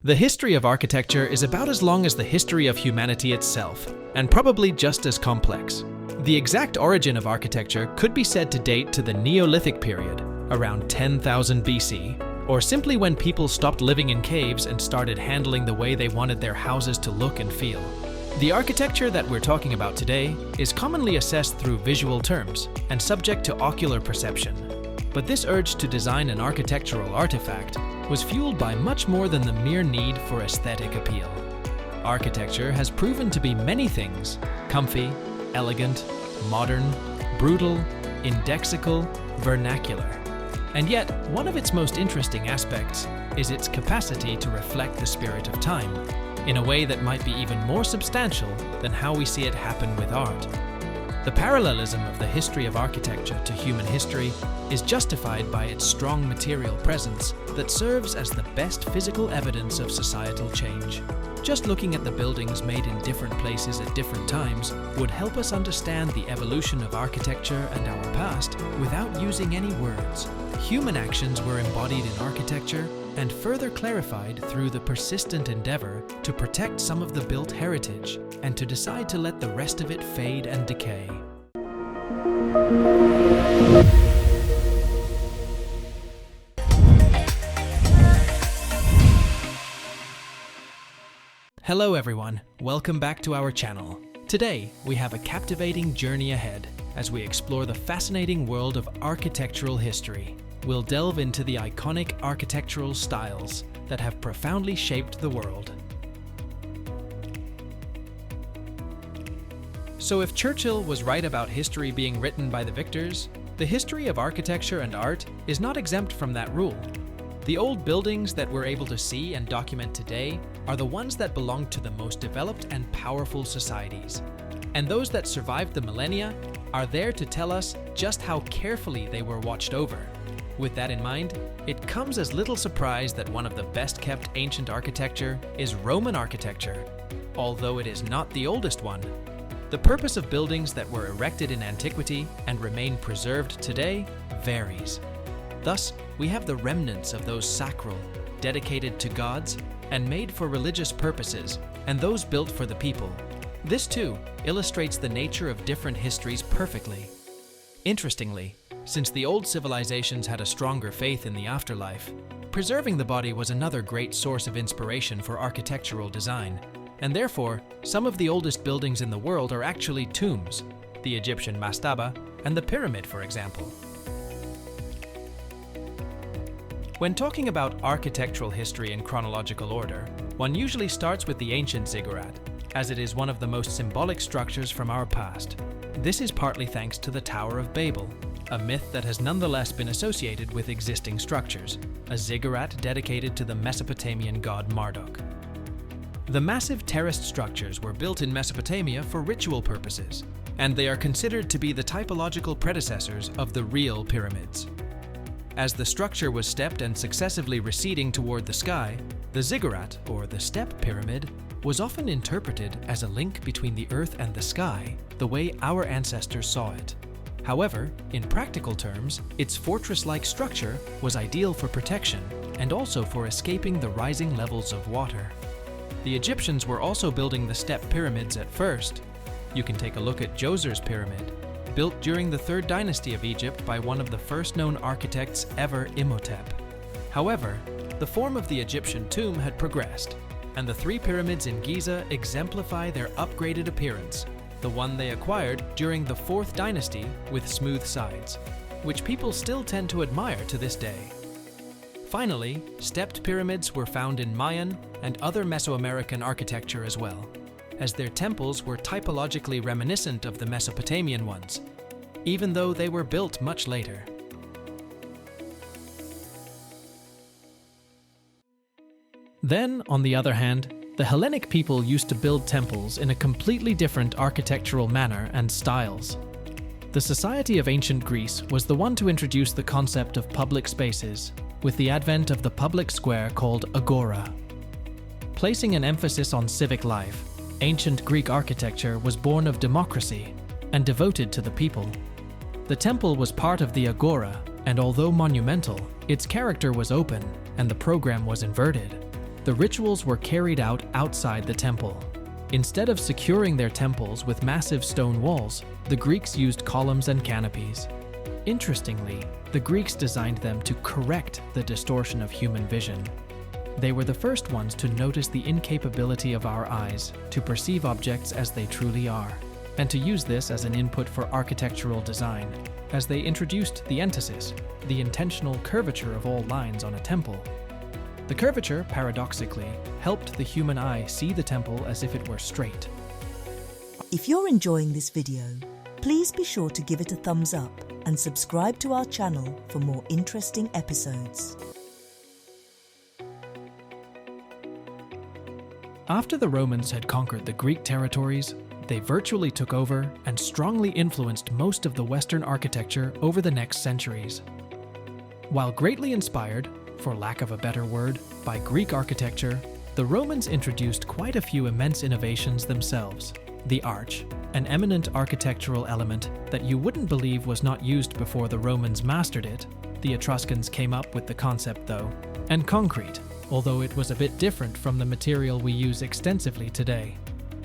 The history of architecture is about as long as the history of humanity itself, and probably just as complex. The exact origin of architecture could be said to date to the Neolithic period, around 10,000 BC, or simply when people stopped living in caves and started handling the way they wanted their houses to look and feel. The architecture that we're talking about today is commonly assessed through visual terms and subject to ocular perception. But this urge to design an architectural artifact was fueled by much more than the mere need for aesthetic appeal. Architecture has proven to be many things: comfy, elegant, modern, brutal, indexical, vernacular. And yet, one of its most interesting aspects is its capacity to reflect the spirit of time, in a way that might be even more substantial than how we see it happen with art. The parallelism of the history of architecture to human history is justified by its strong material presence that serves as the best physical evidence of societal change. Just looking at the buildings made in different places at different times would help us understand the evolution of architecture and our past without using any words. Human actions were embodied in architecture and further clarified through the persistent endeavor to protect some of the built heritage and to decide to let the rest of it fade and decay. Hello everyone, welcome back to our channel. Today, we have a captivating journey ahead as we explore the fascinating world of architectural history. We'll delve into the iconic architectural styles that have profoundly shaped the world. So if Churchill was right about history being written by the victors, the history of architecture and art is not exempt from that rule. The old buildings that we're able to see and document today are the ones that belong to the most developed and powerful societies. And those that survived the millennia are there to tell us just how carefully they were watched over. With that in mind, it comes as little surprise that one of the best-kept ancient architecture is Roman architecture, although it is not the oldest one. The purpose of buildings that were erected in antiquity and remain preserved today varies. Thus, we have the remnants of those sacral, dedicated to gods, and made for religious purposes, and those built for the people. This too illustrates the nature of different histories perfectly. Interestingly, since the old civilizations had a stronger faith in the afterlife, preserving the body was another great source of inspiration for architectural design, and therefore, some of the oldest buildings in the world are actually tombs, the Egyptian mastaba and the pyramid, for example. When talking about architectural history in chronological order, one usually starts with the ancient ziggurat, as it is one of the most symbolic structures from our past. This is partly thanks to the Tower of Babel, a myth that has nonetheless been associated with existing structures, a ziggurat dedicated to the Mesopotamian god Marduk. The massive terraced structures were built in Mesopotamia for ritual purposes, and they are considered to be the typological predecessors of the real pyramids. As the structure was stepped and successively receding toward the sky, the ziggurat, or the step pyramid, was often interpreted as a link between the earth and the sky, the way our ancestors saw it. However, in practical terms, its fortress-like structure was ideal for protection and also for escaping the rising levels of water. The Egyptians were also building the step pyramids at first. You can take a look at Djoser's pyramid, built during the 3rd dynasty of Egypt by one of the first known architects ever, Imhotep. However, the form of the Egyptian tomb had progressed, and the 3 pyramids in Giza exemplify their upgraded appearance, the one they acquired during the 4th dynasty with smooth sides, which people still tend to admire to this day. Finally, stepped pyramids were found in Mayan and other Mesoamerican architecture as well, as their temples were typologically reminiscent of the Mesopotamian ones, even though they were built much later. Then, on the other hand, the Hellenic people used to build temples in a completely different architectural manner and styles. The society of ancient Greece was the one to introduce the concept of public spaces, with the advent of the public square called agora. Placing an emphasis on civic life, ancient Greek architecture was born of democracy and devoted to the people. The temple was part of the agora, and although monumental, its character was open and the program was inverted. the rituals were carried out outside the temple. Instead of securing their temples with massive stone walls, the Greeks used columns and canopies. Interestingly, the Greeks designed them to correct the distortion of human vision. They were the first ones to notice the incapability of our eyes to perceive objects as they truly are, and to use this as an input for architectural design, as they introduced the entasis, the intentional curvature of all lines on a temple. The curvature, paradoxically, helped the human eye see the temple as if it were straight. If you're enjoying this video, please be sure to give it a thumbs up and subscribe to our channel for more interesting episodes. After the Romans had conquered the Greek territories, they virtually took over and strongly influenced most of the Western architecture over the next centuries. While greatly inspired, for lack of a better word, by Greek architecture, the Romans introduced quite a few immense innovations themselves. The arch, an eminent architectural element that you wouldn't believe was not used before the Romans mastered it. The Etruscans came up with the concept though. And concrete, although it was a bit different from the material we use extensively today.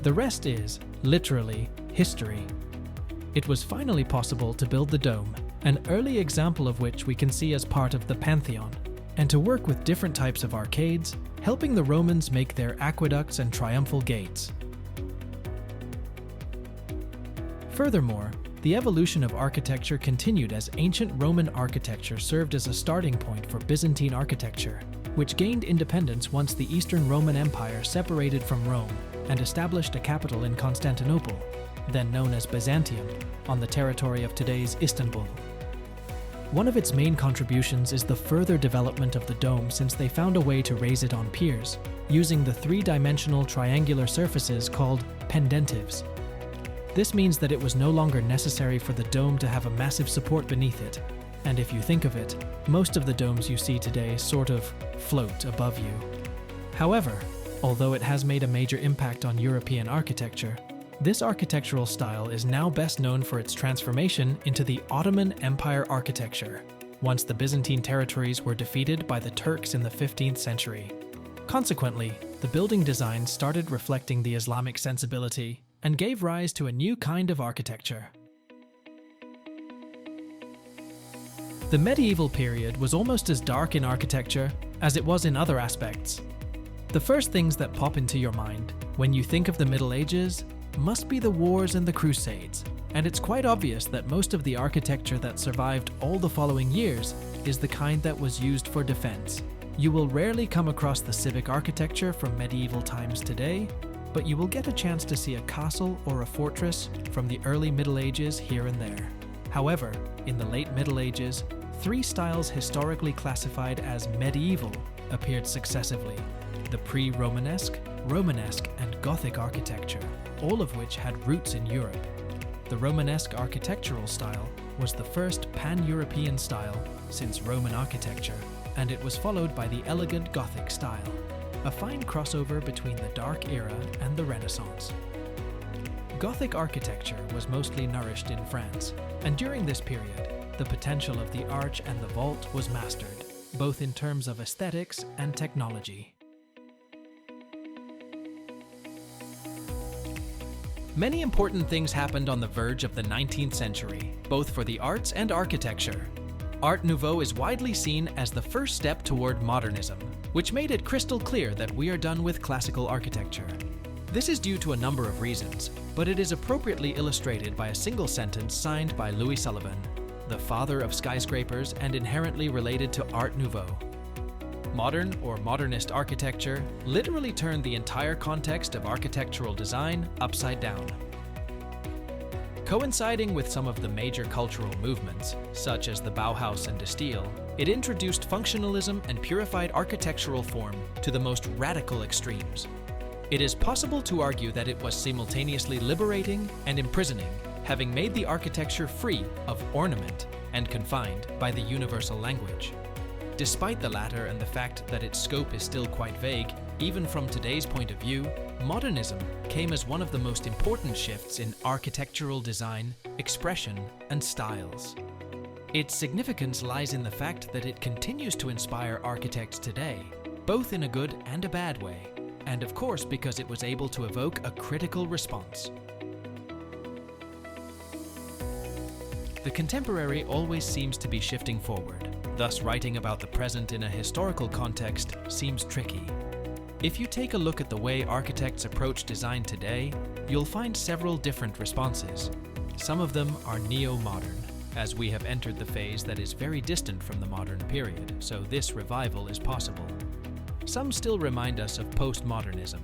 The rest is, literally, history. It was finally possible to build the dome, an early example of which we can see as part of the Pantheon, and to work with different types of arcades, helping the Romans make their aqueducts and triumphal gates. Furthermore, the evolution of architecture continued as ancient Roman architecture served as a starting point for Byzantine architecture, which gained independence once the Eastern Roman Empire separated from Rome and established a capital in Constantinople, then known as Byzantium, on the territory of today's Istanbul. One of its main contributions is the further development of the dome, since they found a way to raise it on piers, using the three-dimensional triangular surfaces called pendentives. This means that it was no longer necessary for the dome to have a massive support beneath it, and if you think of it, most of the domes you see today sort of float above you. However, although it has made a major impact on European architecture, this architectural style is now best known for its transformation into the Ottoman Empire architecture, once the Byzantine territories were defeated by the Turks in the 15th century. Consequently, the building design started reflecting the Islamic sensibility and gave rise to a new kind of architecture. The medieval period was almost as dark in architecture as it was in other aspects. The first things that pop into your mind when you think of the Middle Ages must be the wars and the Crusades, and it's quite obvious that most of the architecture that survived all the following years is the kind that was used for defense. You will rarely come across the civic architecture from medieval times today, but you will get a chance to see a castle or a fortress from the early Middle Ages here and there. However, in the late Middle Ages, three styles historically classified as medieval appeared successively: the pre-Romanesque, Romanesque, and Gothic architecture, all of which had roots in Europe. The Romanesque architectural style was the first pan-European style since Roman architecture, and it was followed by the elegant Gothic style, a fine crossover between the Dark Era and the Renaissance. Gothic architecture was mostly nourished in France, and during this period, the potential of the arch and the vault was mastered, both in terms of aesthetics and technology. Many important things happened on the verge of the 19th century, both for the arts and architecture. Art Nouveau is widely seen as the first step toward modernism, which made it crystal clear that we are done with classical architecture. This is due to a number of reasons, but it is appropriately illustrated by a single sentence signed by Louis Sullivan, the father of skyscrapers and inherently related to Art Nouveau. Modern or modernist architecture literally turned the entire context of architectural design upside down. Coinciding with some of the major cultural movements, such as the Bauhaus and De Stijl, it introduced functionalism and purified architectural form to the most radical extremes. It is possible to argue that it was simultaneously liberating and imprisoning, having made the architecture free of ornament and confined by the universal language. Despite the latter and the fact that its scope is still quite vague, even from today's point of view, modernism came as one of the most important shifts in architectural design, expression, and styles. Its significance lies in the fact that it continues to inspire architects today, both in a good and a bad way, and of course because it was able to evoke a critical response. The contemporary always seems to be shifting forward, thus writing about the present in a historical context seems tricky. If you take a look at the way architects approach design today, you'll find several different responses. Some of them are neo-modern, as we have entered the phase that is very distant from the modern period, so this revival is possible. Some still remind us of postmodernism,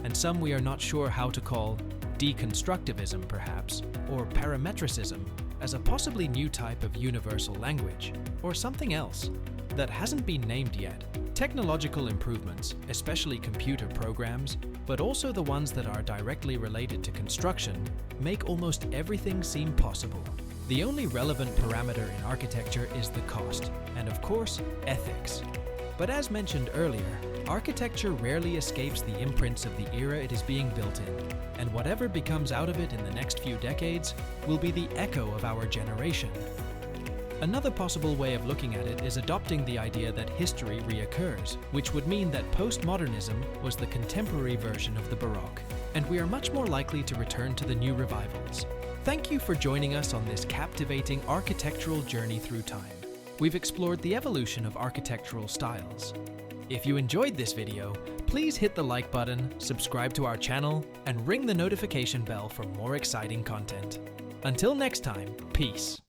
and some we are not sure how to call deconstructivism perhaps, or parametricism, as a possibly new type of universal language, or something else that hasn't been named yet. Technological improvements, especially computer programs, but also the ones that are directly related to construction, make almost everything seem possible. The only relevant parameter in architecture is the cost, and of course, ethics. But as mentioned earlier, architecture rarely escapes the imprints of the era it is being built in, and whatever becomes out of it in the next few decades will be the echo of our generation. Another possible way of looking at it is adopting the idea that history reoccurs, which would mean that postmodernism was the contemporary version of the Baroque, and we are much more likely to return to the new revivals. Thank you for joining us on this captivating architectural journey through time. We've explored the evolution of architectural styles. If you enjoyed this video, please hit the like button, subscribe to our channel, and ring the notification bell for more exciting content. Until next time, peace.